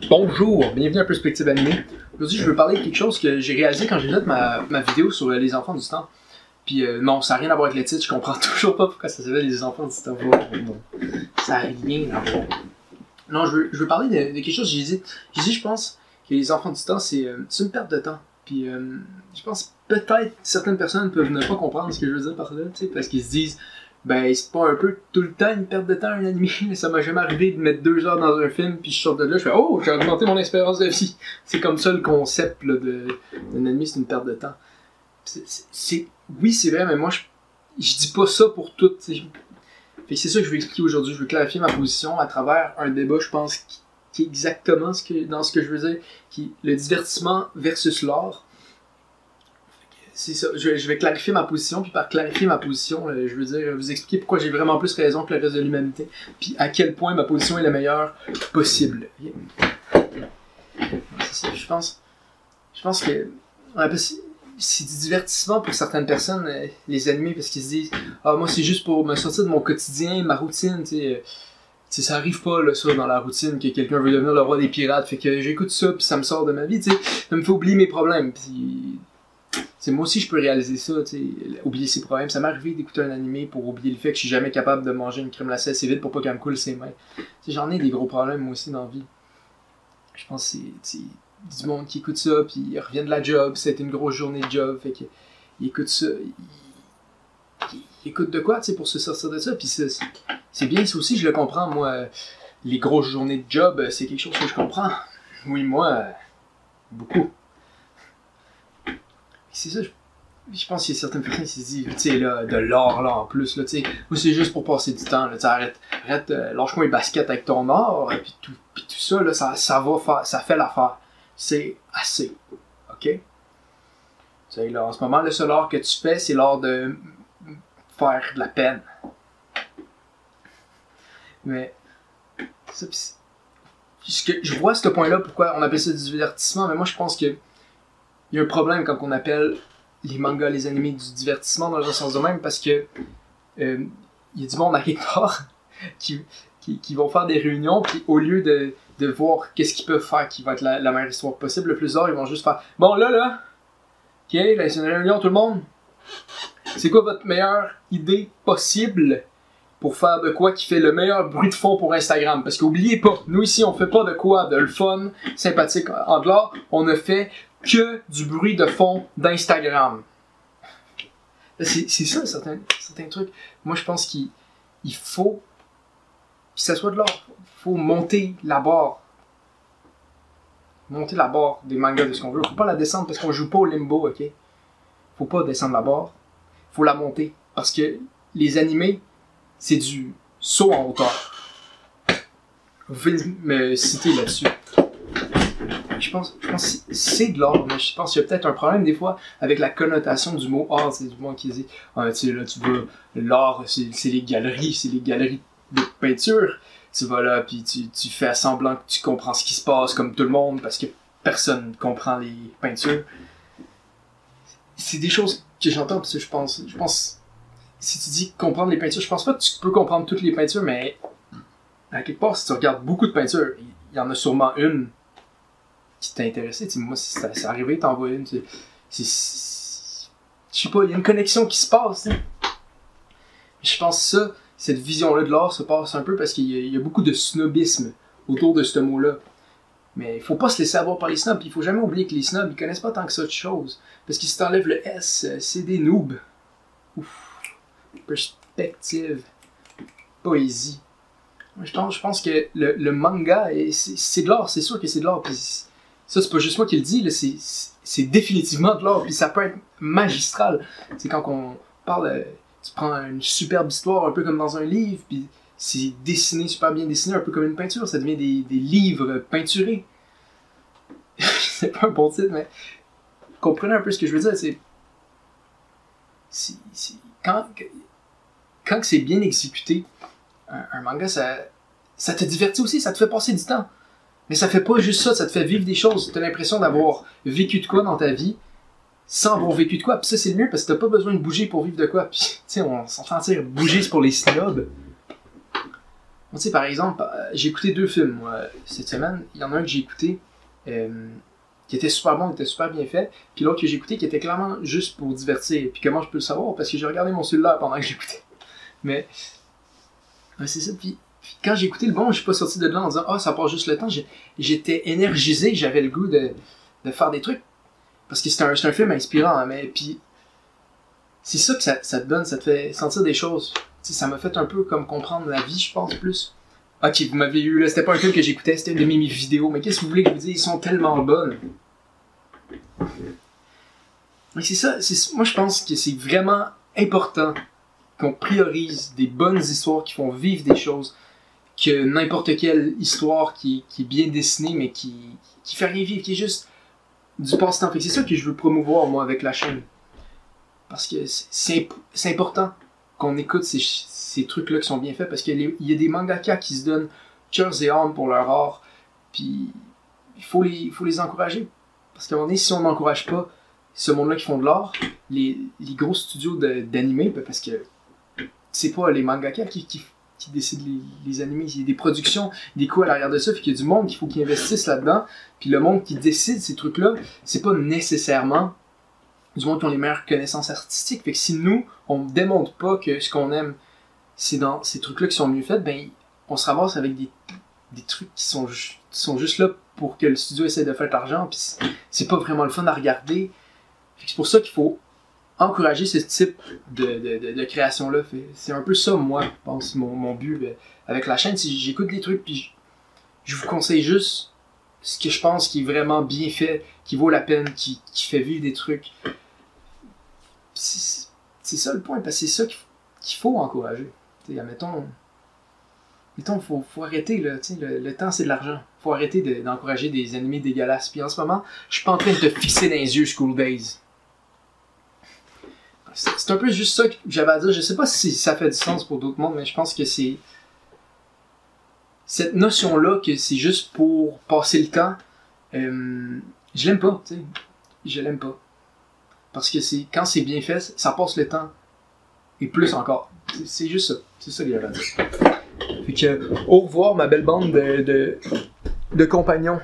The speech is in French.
Bonjour, bienvenue à Perspective Animée. Aujourd'hui, je veux parler de quelque chose que j'ai réalisé quand j'ai fait ma vidéo sur les enfants du temps. Puis non, ça n'a rien à voir avec le titre, je comprends toujours pas pourquoi ça s'appelle les enfants du temps. Non, ça n'a rien à voir. Non, je veux parler de quelque chose, j'ai dit, je pense que les enfants du temps, c'est une perte de temps. Puis je pense peut-être certaines personnes peuvent ne pas comprendre ce que je veux dire par là, tu sais, parce qu'ils se disent, ben c'est pas un peu tout le temps une perte de temps un animé, ça m'a jamais arrivé de mettre 2 heures dans un film puis je sors de là, je fais oh j'ai augmenté mon espérance de vie. C'est comme ça le concept d'un animé, c'est une perte de temps. Oui c'est vrai, mais moi je dis pas ça pour tout. Fait que c'est ça que je veux expliquer aujourd'hui, je veux clarifier ma position à travers un débat, je pense qui est exactement dans ce que je veux dire, qui le divertissement versus l'art. C'est ça, je vais clarifier ma position, puis par clarifier ma position, je veux dire, vous expliquer pourquoi j'ai vraiment plus raison que le reste de l'humanité, puis à quel point ma position est la meilleure possible. C'est ça, je pense que c'est du divertissement pour certaines personnes, les animés, parce qu'ils se disent « Ah, moi c'est juste pour me sortir de mon quotidien, ma routine, tu sais, ça arrive pas là, ça dans la routine que quelqu'un veut devenir le roi des pirates, fait que j'écoute ça puis ça me sort de ma vie, tu sais, ça me fait oublier mes problèmes, puis moi aussi je peux réaliser ça, oublier ses problèmes. Ça m'est arrivé d'écouter un animé pour oublier le fait que je suis jamais capable de manger une crème glacée assez vite pour pas qu'elle me coule ses mains. J'en ai des gros problèmes moi aussi dans la vie. Je pense que c'est du monde qui écoute ça, puis il revient de la job, c'était une grosse journée de job, fait qu'il écoute ça, il écoute de quoi pour se sortir de ça, puis c'est bien, ça aussi je le comprends, moi, les grosses journées de job, c'est quelque chose que je comprends. Oui, moi, beaucoup. C'est ça, je pense qu'il y a certaines personnes qui se disent, tu sais, là, de l'art, là, en plus, là, tu sais, ou c'est juste pour passer du temps, là, tu sais, arrête, lâche-moi les baskets avec ton art, puis tout ça, là, ça fait l'affaire. C'est assez, ok? Tu sais, là, en ce moment, le seul art que tu fais, c'est l'art de faire de la peine. Mais, ça, je vois ce point-là, pourquoi on appelle ça du divertissement, mais moi, je pense que il y a un problème quand on appelle les mangas, les animés du divertissement dans le sens de même, parce que il y a du monde à quelque part qui vont faire des réunions, puis au lieu de voir qu'est-ce qu'ils peuvent faire qui va être la meilleure histoire possible, le plus tard, ils vont juste faire bon là, ok, là c'est une réunion tout le monde, c'est quoi votre meilleure idée possible pour faire de quoi qui fait le meilleur bruit de fond pour Instagram? Parce qu'oubliez pas, nous ici on fait pas de quoi de le fun, sympathique en dehors, on ne fait que du bruit de fond d'Instagram. C'est ça certains trucs. Moi je pense qu'il faut que ça soit de l'art. Il faut monter la barre. Monter la barre des mangas de ce qu'on veut. Faut pas la descendre parce qu'on joue pas au limbo, ok? Faut pas descendre la barre. Faut la monter. Parce que les animés, c'est du saut en hauteur. Vous pouvez me citer là-dessus. Je pense que c'est de l'art, mais je pense qu'il y a peut-être un problème des fois avec la connotation du mot art. C'est du monde qui dit tu sais, là, tu vas, l'art, c'est les galeries de peinture. Tu vas là, puis tu fais semblant que tu comprends ce qui se passe comme tout le monde parce que personne ne comprend les peintures. C'est des choses que j'entends parce que je pense, si tu dis comprendre les peintures, je pense pas que tu peux comprendre toutes les peintures, mais à quelque part, si tu regardes beaucoup de peintures, il y en a sûrement une qui t'a intéressé. Moi, si c'est arrivé, t'envoies une. Je sais pas, il y a une connexion qui se passe. Je pense que cette vision-là de l'art se passe un peu parce qu'il y a beaucoup de snobisme autour de ce mot-là. Mais il faut pas se laisser avoir par les snobs. Il faut jamais oublier que les snobs, ils connaissent pas tant que ça de choses. Parce qu'ils si t'enlèvent le S, c'est des noobs. Ouf. Perspective. Poésie. Je pense que le manga, c'est de l'art, c'est sûr que c'est de l'art. Ça, c'est pas juste moi qui le dis, c'est définitivement de l'art, puis ça peut être magistral. C'est quand on parle, tu prends une superbe histoire, un peu comme dans un livre, puis c'est dessiné, super bien dessiné, un peu comme une peinture, ça devient des livres peinturés. C'est pas un bon titre, mais comprenez un peu ce que je veux dire, quand c'est bien exécuté, un manga, ça te divertit aussi, ça te fait passer du temps. Mais ça fait pas juste ça te fait vivre des choses. T'as l'impression d'avoir vécu de quoi dans ta vie sans avoir vécu de quoi. Puis ça, c'est le mieux parce que t'as pas besoin de bouger pour vivre de quoi. Puis, tu sais, on s'entend dire bouger, c'est pour les snobs. Tu sais, par exemple, j'ai écouté 2 films, moi, cette semaine. Il y en a un que j'ai écouté qui était super bon, qui était super bien fait, puis l'autre que j'ai écouté qui était clairement juste pour divertir. Puis comment je peux le savoir? Parce que j'ai regardé mon cellulaire pendant que j'écoutais. Mais, ouais, c'est ça. Puis quand j'ai écouté le bon, je suis pas sorti de là en disant « Ah, ça passe juste le temps ». J'étais énergisé, j'avais le goût de faire des trucs. Parce que c'est un film inspirant, hein, mais puis c'est ça que ça te donne, ça te fait sentir des choses. T'sais, ça m'a fait un peu comme comprendre la vie, je pense, plus. Ok, vous m'avez eu, là, c'était pas un film que j'écoutais, c'était une de mes vidéos, mais qu'est-ce que vous voulez que je vous dise? Ils sont tellement bonnes. Mais c'est ça, moi je pense que c'est vraiment important qu'on priorise des bonnes histoires qui font vivre des choses, que n'importe quelle histoire qui est bien dessinée, mais qui fait rien vivre, qui est juste du passe-temps. C'est ça que je veux promouvoir, moi, avec la chaîne. Parce que c'est important qu'on écoute ces trucs-là qui sont bien faits, parce qu'il y a des mangaka qui se donnent cœur et âme pour leur art, puis il faut les encourager. Parce qu'à un moment donné, si on n'encourage pas ce monde-là qui font de l'art, les gros studios d'animé, parce que c'est pas les mangaka qui décident les animés, il y a des productions, des coûts à l'arrière de ça, puis qu'il y a du monde qu'il faut qu'ils investissent là-dedans, puis le monde qui décide ces trucs-là, c'est pas nécessairement du monde qui ont les meilleures connaissances artistiques. Fait que si nous, on ne démontre pas que ce qu'on aime, c'est dans ces trucs-là qui sont mieux faits, ben on se ramasse avec des trucs qui sont juste là pour que le studio essaie de faire de l'argent, puis c'est pas vraiment le fun à regarder. C'est pour ça qu'il faut encourager ce type de création-là. C'est un peu ça, moi, je pense, mon but avec la chaîne. Si j'écoute des trucs, puis je vous conseille juste ce que je pense qui est vraiment bien fait, qui vaut la peine, qui fait vivre des trucs. C'est ça le point, parce que c'est ça qu'il faut encourager. Mettons, faut arrêter, là, le temps c'est de l'argent. Faut arrêter d'encourager des animés dégueulasses. Puis en ce moment, je suis pas en train de te fixer dans les yeux School Days. C'est un peu juste ça que j'avais à dire. Je sais pas si ça fait du sens pour d'autres mondes, mais je pense que c'est cette notion-là que c'est juste pour passer le temps. Je l'aime pas, tu sais. Je l'aime pas. Parce que quand c'est bien fait, ça passe le temps. Et plus encore. C'est juste ça. C'est ça que j'avais à dire. Fait que, au revoir ma belle bande de compagnons.